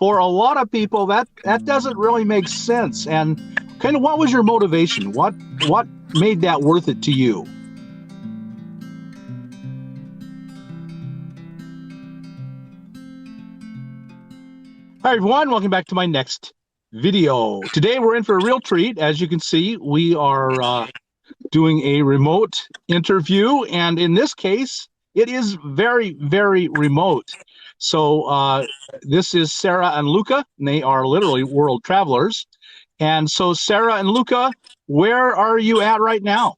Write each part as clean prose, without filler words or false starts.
for a lot of people, that doesn't really make sense. And kind of what was your motivation? What made that worth it to you? Hi, everyone. Welcome back to my next video. Today, we're in for a real treat. As you can see, we are doing a remote interview. And in this case, it is very, very remote. So this is Sara and Luca. And they are literally world travelers. And so, Sara and Luca, where are you at right now?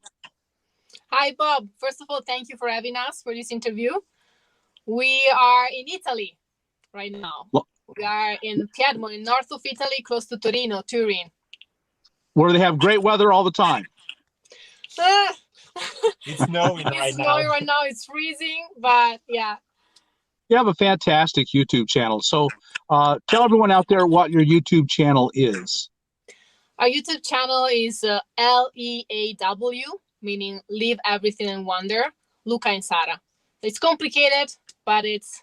Hi, Bob. First of all, thank you for having us for this interview. We are in Italy right now. Well, we are in Piedmont, in north of Italy, close to Torino, Turin. Where they have great weather all the time. It's snowing right now. It's snowing right now. It's freezing, but yeah. You have a fantastic YouTube channel. So tell everyone out there what your YouTube channel is. Our YouTube channel is LEAW, meaning Leave Everything and Wonder, Luca and Sara. It's complicated, but it's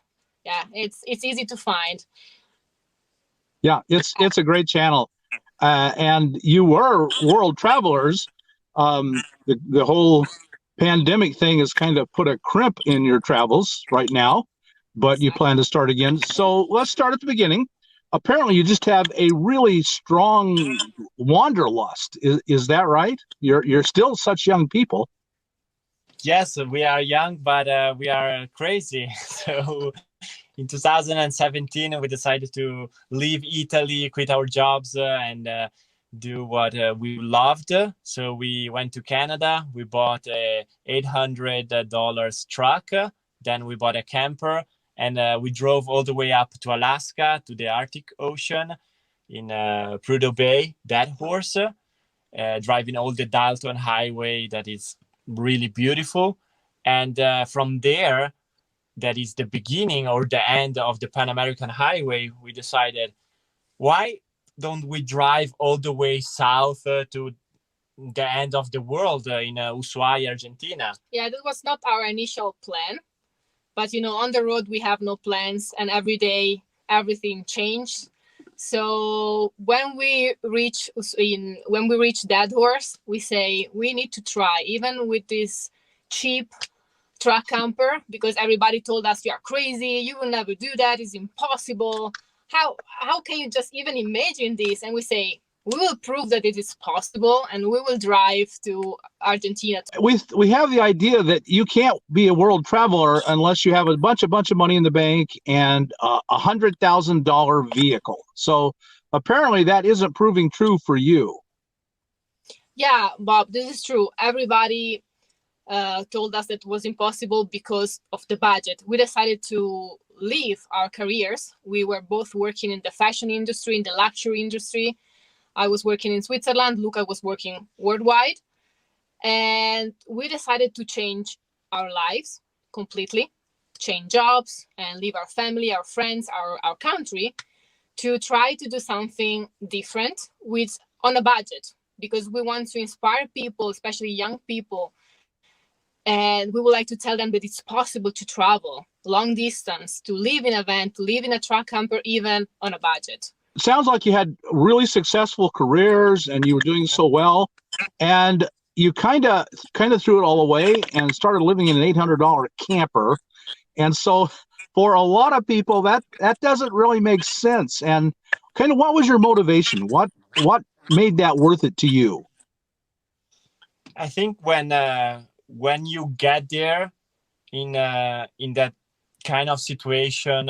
easy to find. Yeah, it's a great channel. And you were world travelers. The whole pandemic thing has kind of put a crimp in your travels right now, but you plan to start again. So let's start at the beginning. Apparently, you just have a really strong wanderlust. Is that right? You're still such young people. Yes, we are young, but we are crazy. So in 2017, we decided to leave Italy, quit our jobs, and do what we loved. So we went to Canada. We bought a $800 truck. Then we bought a camper. And we drove all the way up to Alaska, to the Arctic Ocean, in Prudhoe Bay, Dead Horse, driving all the Dalton Highway that is really beautiful. And from there, that is the beginning or the end of the Pan American Highway, we decided, why don't we drive all the way south to the end of the world in Ushuaia, Argentina? Yeah, that was not our initial plan. But, on the road, we have no plans, and every day, everything changed. So when we reach Dead Horse, we say we need to try, even with this cheap truck camper, because everybody told us, you are crazy, you will never do that, it's impossible. How can you just even imagine this? And we say, we will prove that it is possible, and we will drive to Argentina. We have the idea that you can't be a world traveler unless you have a bunch of money in the bank and a $100,000 vehicle. So apparently that isn't proving true for you. Yeah, Bob, this is true. Everybody told us that it was impossible because of the budget. We decided to leave our careers. We were both working in the fashion industry, in the luxury industry. I was working in Switzerland. Luca was working worldwide. And we decided to change our lives completely, change jobs and leave our family, our friends, our country to try to do something different on a budget, because we want to inspire people, especially young people. And we would like to tell them that it's possible to travel long distance, to live in a van, to live in a truck camper, even on a budget. Sounds like you had really successful careers and you were doing so well, and you kind of threw it all away and started living in an $800 camper. And so for a lot of people, that doesn't really make sense. And kind of what was your motivation? What made that worth it to you? I think when you get there in that kind of situation,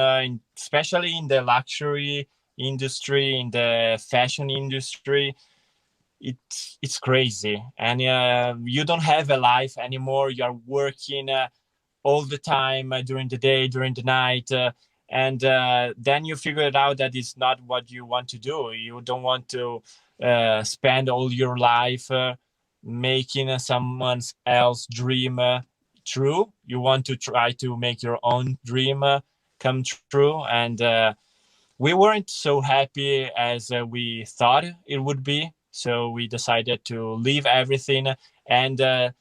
especially in the luxury industry, in the fashion industry, it's crazy, and you don't have a life anymore. You're working all the time, during the day, during the night, and then you figure it out that it's not what you want to do. You don't want to spend all your life making someone else's dream true. You want to try to make your own dream come true, and we weren't so happy as we thought it would be. So we decided to leave everything and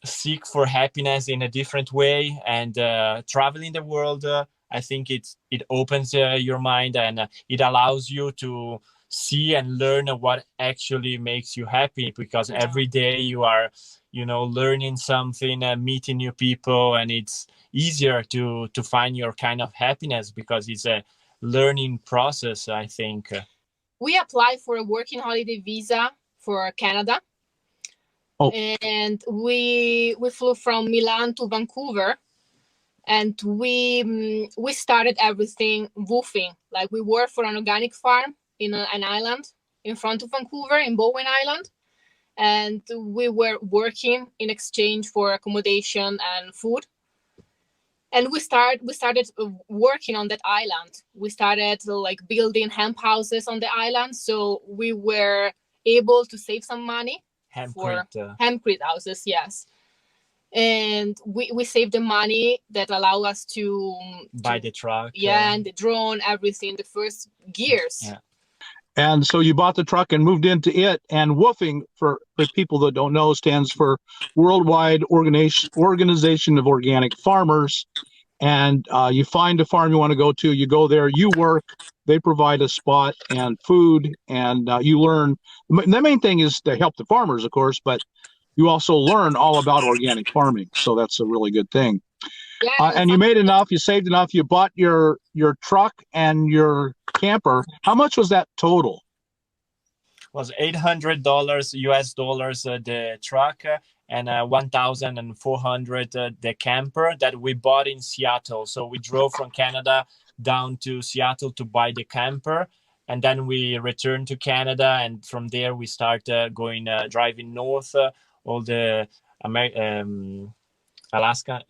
seek for happiness in a different way and travel in the world. I think it opens your mind, and it allows you to see and learn what actually makes you happy, because every day you are, learning something, meeting new people, and it's easier to find your kind of happiness because it's a learning process, I think. We applied for a working holiday visa for Canada. Oh. And we flew from Milan to Vancouver, and we started everything woofing. Like, we worked for an organic farm in an island in front of Vancouver, in Bowen Island, and we were working in exchange for accommodation and food. And we started working on that island. We started like building hemp houses on the island, so we were able to save some money for hempcrete houses. Yes. And we saved the money that allow us to buy the truck. And the drone, everything, the first gears. Yeah. And so you bought the truck and moved into it. And WOOFing, for people that don't know, stands for Worldwide Organization of Organic Farmers. And you find a farm you want to go to, you go there, you work, they provide a spot and food, and you learn. The main thing is to help the farmers, of course, but you also learn all about organic farming. So that's a really good thing. Yeah, and you made enough, you saved enough, you bought your truck and your camper. How much was that total? It was $800 US dollars the truck, and 1,400 the camper that we bought in Seattle. So we drove from Canada down to Seattle to buy the camper, and then we returned to Canada, and from there we start driving north, all the Alaska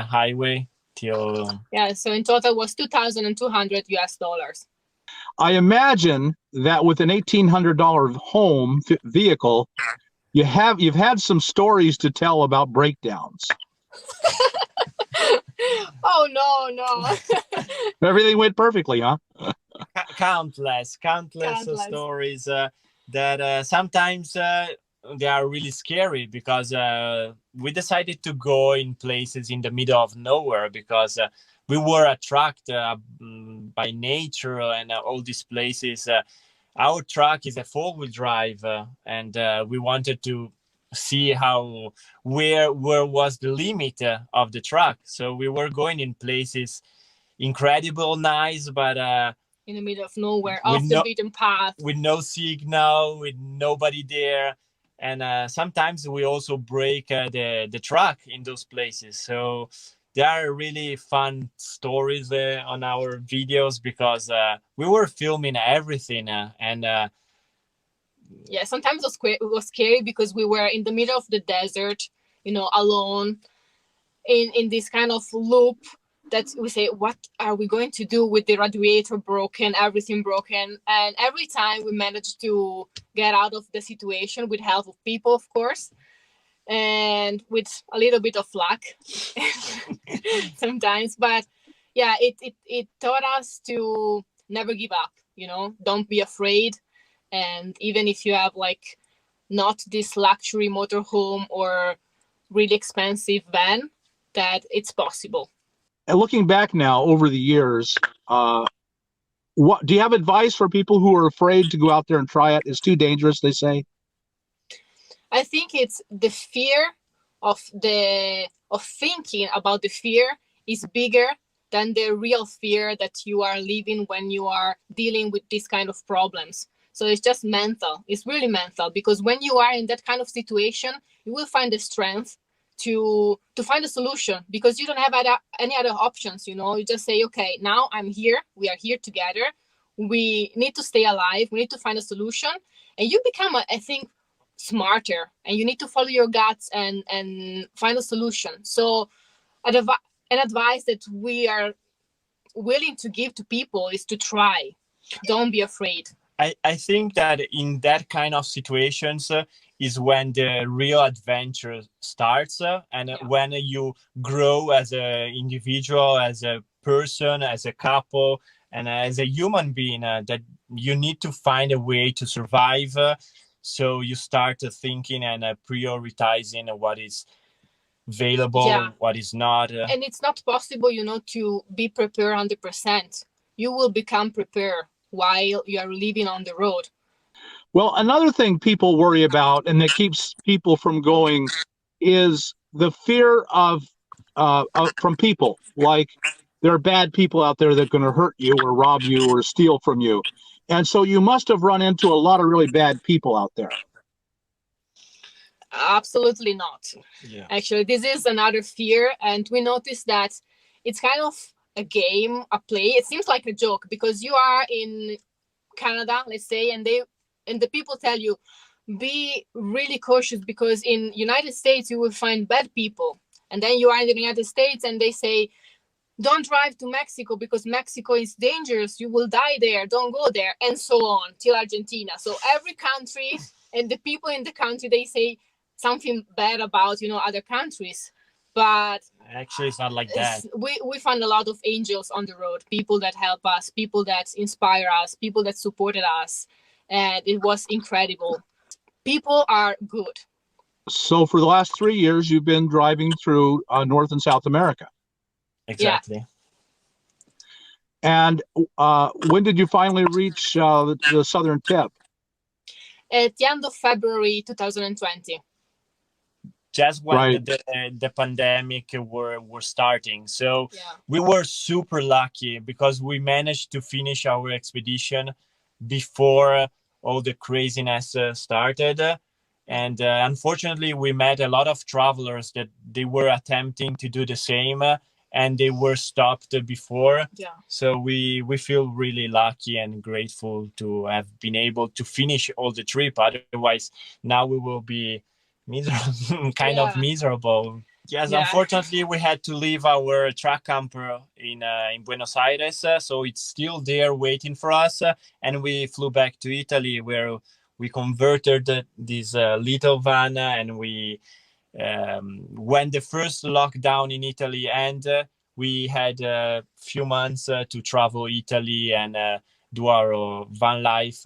Highway till. Yeah, so in total was 2,200 US dollars. I imagine that with an $1,800 home vehicle, you've had some stories to tell about breakdowns. Oh no. Everything went perfectly, huh? Countless stories that sometimes they are really scary, because we decided to go in places in the middle of nowhere, because we were attracted by nature and all these places. Our truck is a four-wheel drive, and we wanted to see where was the limit of the truck. So we were going in places incredible, nice, but in the middle of nowhere, off the beaten path, with no signal, with nobody there. And sometimes we also break the truck in those places. So there are really fun stories on our videos, because we were filming everything. Yeah, sometimes it was scary because we were in the middle of the desert, alone in this kind of loop that we say, what are we going to do with the radiator broken, everything broken? And every time we managed to get out of the situation with help of people, of course, and with a little bit of luck sometimes. But yeah, it taught us to never give up, don't be afraid. And even if you have like not this luxury motorhome or really expensive van, that it's possible. And looking back now over the years, what do you have advice for people who are afraid to go out there and try it? It's too dangerous, they say. I think it's the fear of thinking about the fear is bigger than the real fear that you are living when you are dealing with this kind of problems. So it's just mental. It's really mental, because when you are in that kind of situation, you will find the strength to find a solution, because you don't have any other options. You just say, okay, now I'm here, we are here together, we need to stay alive, we need to find a solution, and you become, I think, smarter, and you need to follow your guts and find a solution. So an advice that we are willing to give to people is to try. Don't be afraid. I think that in that kind of situations is when the real adventure starts, and when you grow as an individual, as a person, as a couple, and as a human being, that you need to find a way to survive. So you start thinking and prioritizing available, what is not. And it's not possible, to be prepared 100%. You will become prepared while you are living on the road. Well, another thing people worry about and that keeps people from going is the fear of from people. Like, there are bad people out there that are going to hurt you or rob you or steal from you. And so you must have run into a lot of really bad people out there. Absolutely not. Yeah. Actually, this is another fear, and we noticed that it's kind of a game, a play. It seems like a joke because you are in Canada, let's say, and the people tell you, be really cautious because in United States you will find bad people. And then you are in the United States and they say, don't drive to Mexico because Mexico is dangerous. You will die there. Don't go there. And so on till Argentina. So every country and the people in the country, they say something bad about, other countries. But actually, it's not like that. We found a lot of angels on the road, people that help us, people that inspire us, people that supported us. And it was incredible. People are good. So for the last 3 years, you've been driving through North and South America. Exactly. Yeah. And when did you finally reach the southern tip? At the end of February 2020. Just when Right. the pandemic were starting. So we were super lucky because we managed to finish our expedition before all the craziness started. And unfortunately, we met a lot of travelers that they were attempting to do the same and they were stopped before. Yeah. So we feel really lucky and grateful to have been able to finish all the trip. Otherwise, now we will be miserable. Yes, unfortunately, we had to leave our truck camper in Buenos Aires, so it's still there waiting for us. And we flew back to Italy, where we converted this little van, and we when the first lockdown in Italy ended, we had a few months to travel Italy and do our van life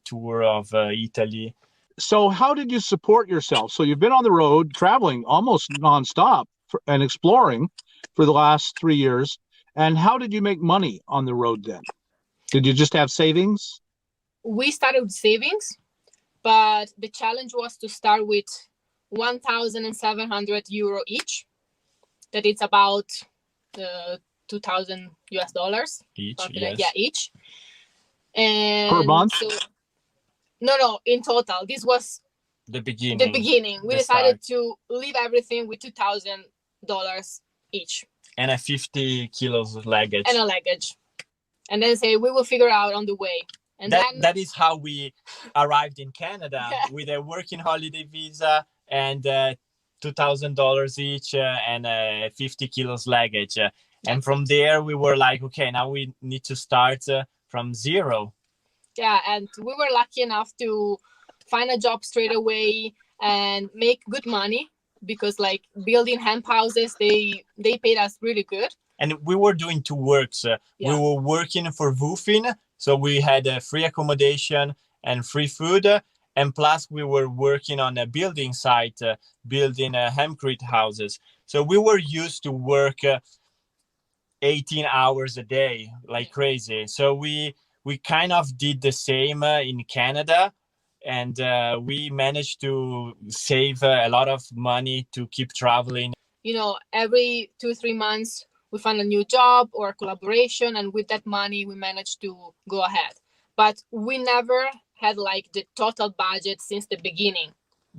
tour of Italy. So how did you support yourself? So you've been on the road traveling almost nonstop and exploring for the last 3 years. And how did you make money on the road then? Did you just have savings? We started with savings, but the challenge was to start with 1,700 euro each. That it's about $2,000 each. Yes. Yeah, each. And per month? No, in total. This was the beginning. We decided to leave everything with $2,000 each. And a 50 kilos luggage. And a luggage. And then say, we will figure out on the way. And that is how we arrived in Canada with a working holiday visa and $2,000 each and a 50 kilos luggage. And from there, we were like, okay, now we need to start from zero. Yeah, and we were lucky enough to find a job straight away and make good money because, like, building hemp houses, they paid us really good. And we were doing two works. We were working for Woofing, so we had free accommodation and free food. And plus, we were working on a building site, building hempcrete houses. So we were used to work 18 hours a day, like crazy. So we kind of did the same in Canada, and we managed to save a lot of money to keep traveling. Every 2-3 months, we found a new job or a collaboration, and with that money, we managed to go ahead. But we never had like the total budget since the beginning.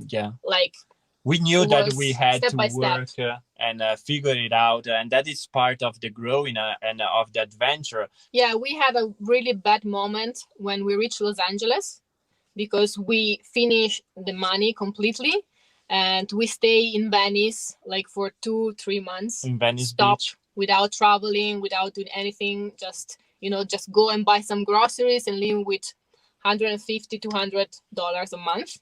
Yeah. Like, we knew that we had to work and figure it out. And that is part of the growing and of the adventure. Yeah, we had a really bad moment when we reached Los Angeles because we finished the money completely. And we stay in Venice like for 2-3 months. In Venice Stop Beach. Without traveling, without doing anything. Just go and buy some groceries and live with $150-$200 a month.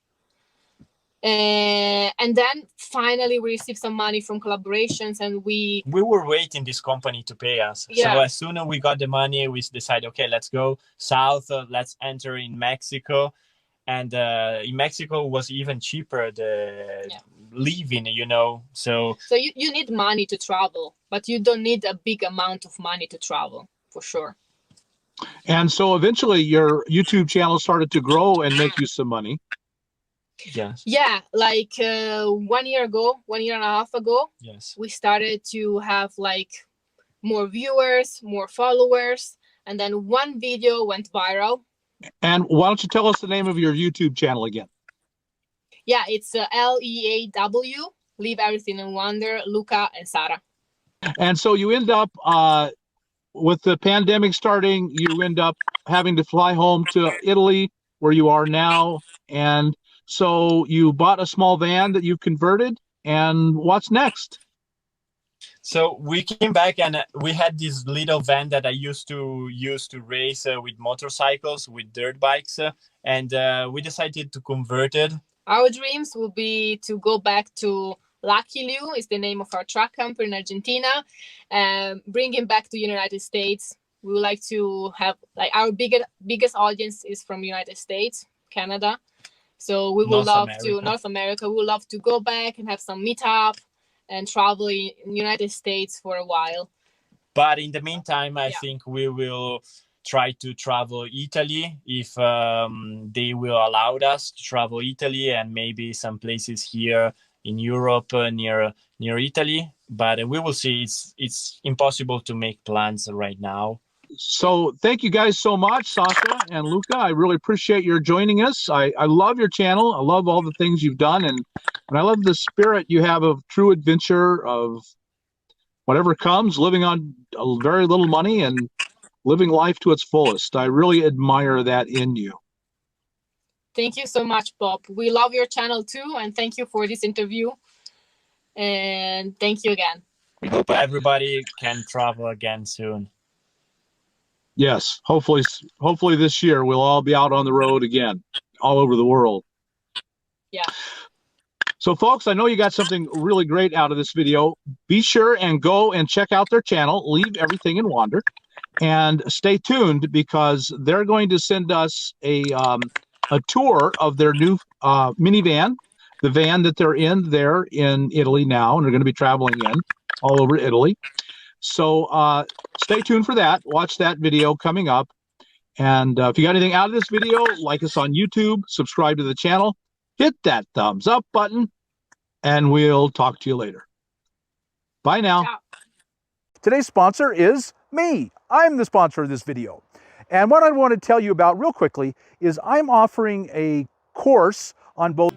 And then finally we received some money from collaborations, and we were waiting this company to pay us. So as soon as we got the money, we decided, okay, let's go south. Let's enter in Mexico. And in Mexico was even cheaper. living, you know. So you need money to travel, but you don't need a big amount of money to travel, for sure. And so eventually your YouTube channel started to grow and make you some money. yes, Yeah, like 1 year ago, 1.5 years ago, yes. we started to have like more viewers, more followers, and then one video went viral. And why don't you tell us the name of your YouTube channel again? Yeah, it's LEAW, Leave Everything in Wonder, Luca and Sara. And so you end up, with the pandemic starting, you end up having to fly home to Italy, where you are now. And so you bought a small van that you converted. And what's next? So we came back and we had this little van that I used to race with motorcycles, with dirt bikes, and we decided to convert it. Our dreams will be to go back to Lucky Liu, is the name of our truck company in Argentina, bring him back to the United States. We would like to have, like, our biggest audience is from United States, Canada. So we would love to, North America, we would love to go back and have some meetup and travel in United States for a while. But in the meantime, I think we will try to travel Italy if they will allow us to travel Italy, and maybe some places here in Europe near Italy. But we will see. It's impossible to make plans right now. So thank you guys so much, Sasha and Luca. I really appreciate your joining us. I love your channel. I love all the things you've done, and I love the spirit you have of true adventure, of whatever comes, living on very little money and living life to its fullest. I really admire that in you. Thank you so much, Bob. We love your channel too, and thank you for this interview. And thank you again. We hope everybody can travel again soon. Yes, hopefully this year we'll all be out on the road again, all over the world. Yeah. So folks, I know you got something really great out of this video. Be sure and go and check out their channel, Leave Everything and Wander, and stay tuned, because they're going to send us a tour of their new minivan, the van that they're in there in Italy now, and they're going to be traveling in all over Italy. So stay tuned for that. Watch that video coming up. And if you got anything out of this video, like us on YouTube, subscribe to the channel, hit that thumbs up button, and we'll talk to you later. Bye now. Ciao. Today's sponsor is me. I'm the sponsor of this video. And what I want to tell you about real quickly is I'm offering a course on both